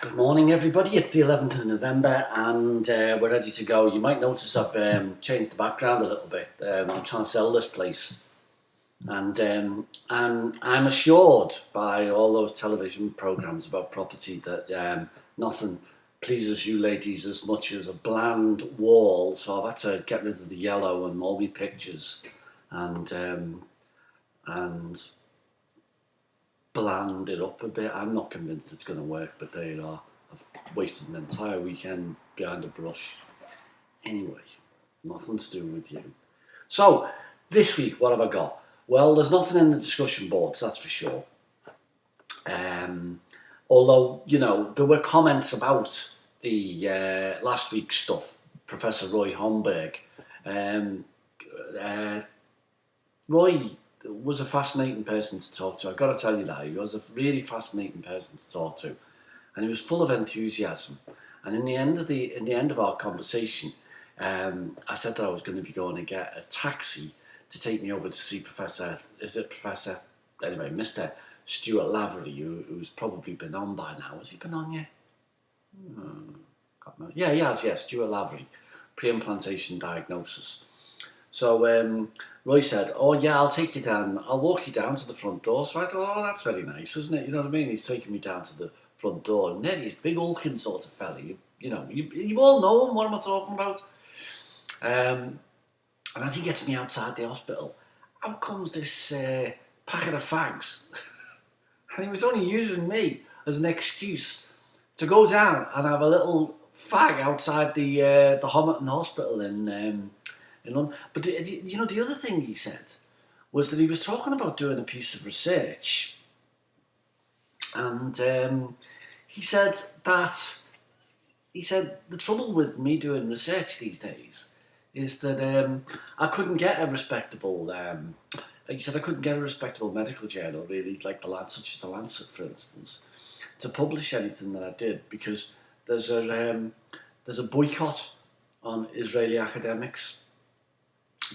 Good morning, everybody. It's the 11th of November and we're ready to go. You might notice I've changed the background a little bit. I'm trying to sell this place. And I'm assured by all those television programmes about property that nothing pleases you ladies as much as a bland wall. So I've had to get rid of the yellow and all my pictures and bland it up a bit. I'm not convinced it's going to work, but there you are. I've wasted an entire weekend behind a brush. Anyway, nothing to do with you. So, this week, what have I got? Well, there's nothing in the discussion boards, that's for sure. Although, you know, there were comments about the last week's stuff. Professor Roy Homburg. Roy was a fascinating person to talk to. I've got to tell you that. He was a really fascinating person to talk to. And he was full of enthusiasm. And in the end of our conversation, I said that I was going to be going to get a taxi to take me over to see Mr. Stuart Lavery, who's probably been on by now. Has he been on yet? Yeah, he has, yes, Stuart Lavery, pre-implantation diagnosis. So Roy said, oh yeah, I'll take you down, I'll walk you down to the front door. So I thought, oh, that's very nice, isn't it? You know what I mean? He's taking me down to the front door. And then he's a big hulking sort of fella. You all know him, what am I talking about? And as he gets me outside the hospital, out comes this packet of fags. And he was only using me as an excuse to go down and have a little fag outside the Homerton Hospital in London. But you know, the other thing he said was that he was talking about doing a piece of research, and he said the trouble with me doing research these days is that I couldn't get a respectable. He said I couldn't get a respectable medical journal, really, like such as the Lancet, for instance, to publish anything that I did, because there's a boycott on Israeli academics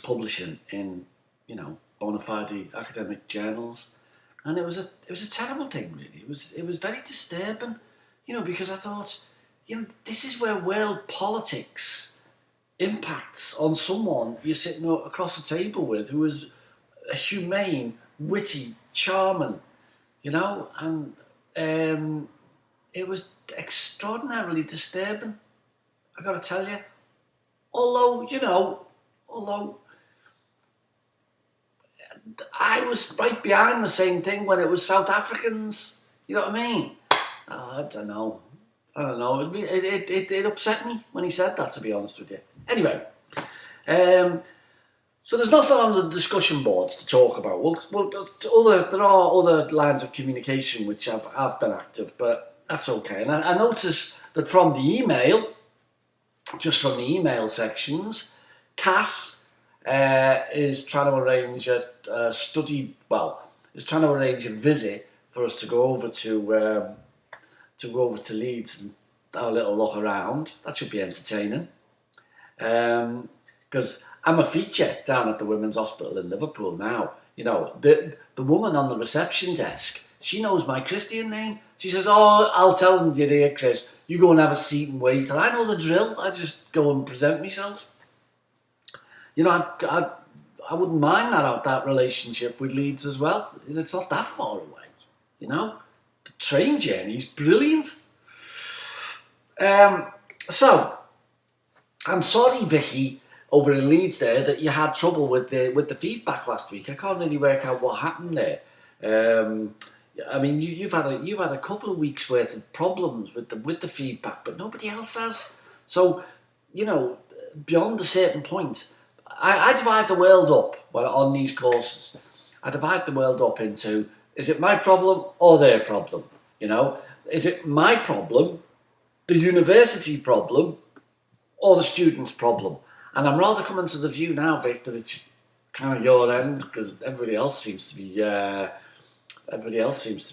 publishing in, you know, bona fide academic journals, and it was a terrible thing, really. It was very disturbing, you know, because I thought, you know, this is where world politics impacts on someone you're sitting across the table with, who is a humane, witty, charming, you know, and it was extraordinarily disturbing, I got to tell you. Although I was right behind the same thing when it was South Africans. You know what I mean? I don't know. It upset me when he said that, to be honest with you. Anyway, so there's nothing on the discussion boards to talk about. There are other lines of communication which have been active, but that's okay. And I noticed that from the email, just from the email sections, Kath is trying to arrange a visit for us to go over to Leeds and have a little look around. That should be entertaining. Because I'm a feature down at the Women's Hospital in Liverpool now. You know, the woman on the reception desk, she knows my Christian name. She says, oh, I'll tell them, dear Chris, you go and have a seat and wait. And I know the drill. I just go and present myself. You know, I wouldn't mind that relationship with Leeds as well. It's not that far away, you know. The train journey is brilliant. So, I'm sorry, Vicky, over in Leeds there, that you had trouble with the feedback last week. I can't really work out what happened there. I mean, you've had a couple of weeks worth of problems with the feedback, but nobody else has. So, you know, beyond a certain point, I divide the world up on these courses. I divide the world up into, is it my problem or their problem? You know, is it my problem, the university problem, or the student's problem? And I'm rather coming to the view now, Vic, that it's kind of your end, because everybody else seems to be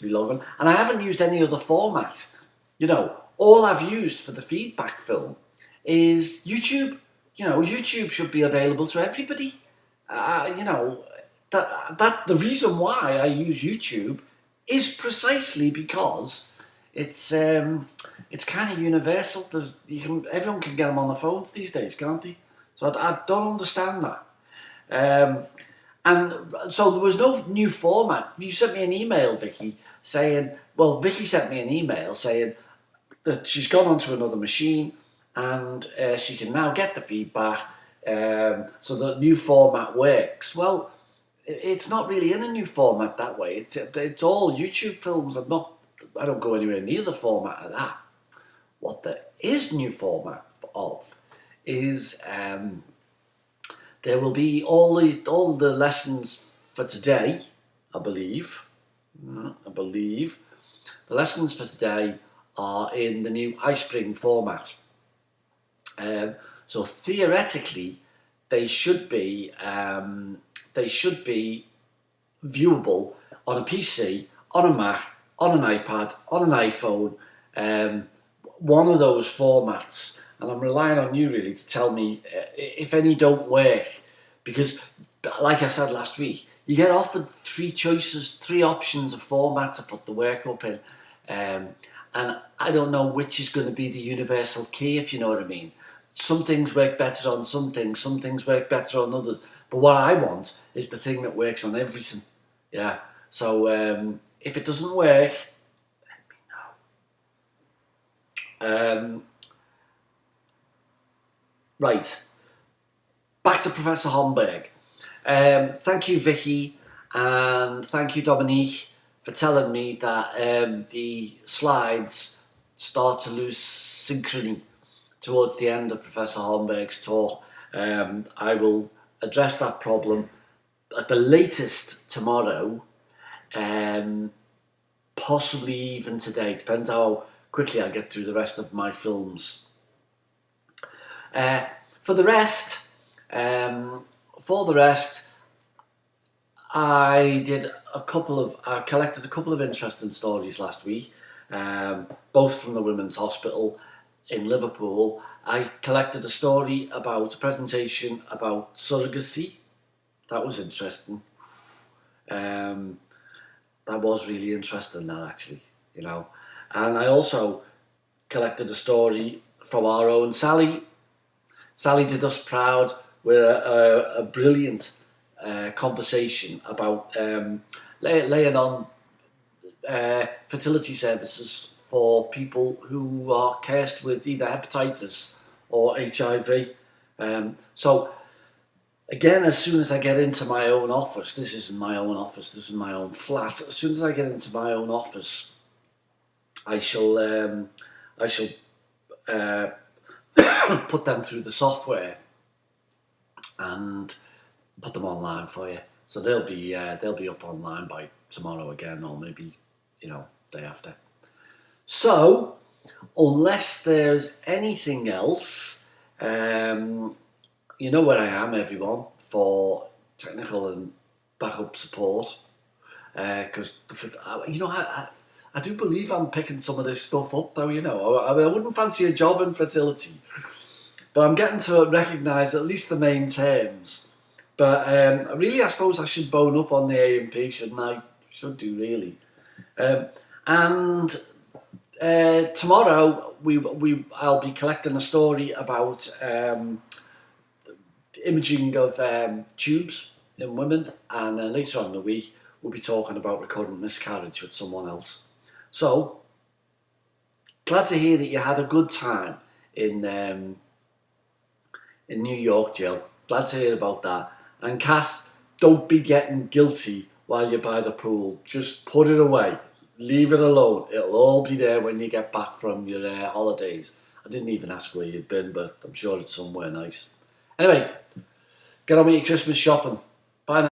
logging. And I haven't used any other format. You know, all I've used for the feedback film is YouTube. You know, YouTube should be available to everybody. You know, that the reason why I use YouTube is precisely because it's kind of universal. Everyone can get them on their phones these days, can't they? So I don't understand that. And so there was no new format. You sent me an email, Vicky, Vicky sent me an email saying that she's gone onto another machine and she can now get the feedback, so the new format works. Well, it's not really in a new format that way. It's all YouTube films. I don't go anywhere near the format of that. What there is new format of is there will be all the lessons for today, I believe. The lessons for today are in the new iSpring format. So theoretically, they should be viewable on a PC, on a Mac, on an iPad, on an iPhone, one of those formats. And I'm relying on you really to tell me if any don't work, because like I said last week, you get offered three options of format to put the work up in, and I don't know which is going to be the universal key, if you know what I mean. Some things work better on some things work better on others, but what I want is the thing that works on everything. Yeah, so if it doesn't work, let me know. Right, back to Professor Homburg. Thank you, Vicky, and thank you, Dominique, for telling me that the slides start to lose synchrony towards the end of Professor Homburg's talk. I will address that problem at the latest tomorrow, possibly even today. Depends how quickly I get through the rest of my films. For the rest, I collected a couple of interesting stories last week, both from the Women's Hospital in Liverpool. I collected a story about a presentation about surrogacy. That was interesting. That was really interesting, that actually, you know. And I also collected a story from our own Sally. Sally did us proud with a brilliant conversation about laying on fertility services for people who are cursed with either hepatitis or HIV. So again, as soon as I get into my own office, this isn't my own office, this is my own flat. As soon as I get into my own office, I shall put them through the software and put them online for you. So they'll be up online by tomorrow again, or maybe day after. So unless there's anything else, you know where I am, everyone, for technical and backup support. Because I do believe I'm picking some of this stuff up, though. I wouldn't fancy a job in fertility, but I'm getting to recognise at least the main terms. But really, I suppose I should bone up on the A&P, shouldn't I? Should do, really. And tomorrow I'll be collecting a story about imaging of tubes in women, and then later on in the week we'll be talking about recurrent miscarriage with someone else. So glad to hear that you had a good time in New York, Jill. Glad to hear about that. And Kath, don't be getting guilty while you're by the pool. Just put it away. Leave it alone. It'll all be there when you get back from your holidays. I didn't even ask where you'd been, but I'm sure it's somewhere nice. Anyway, get on with your Christmas shopping. Bye now.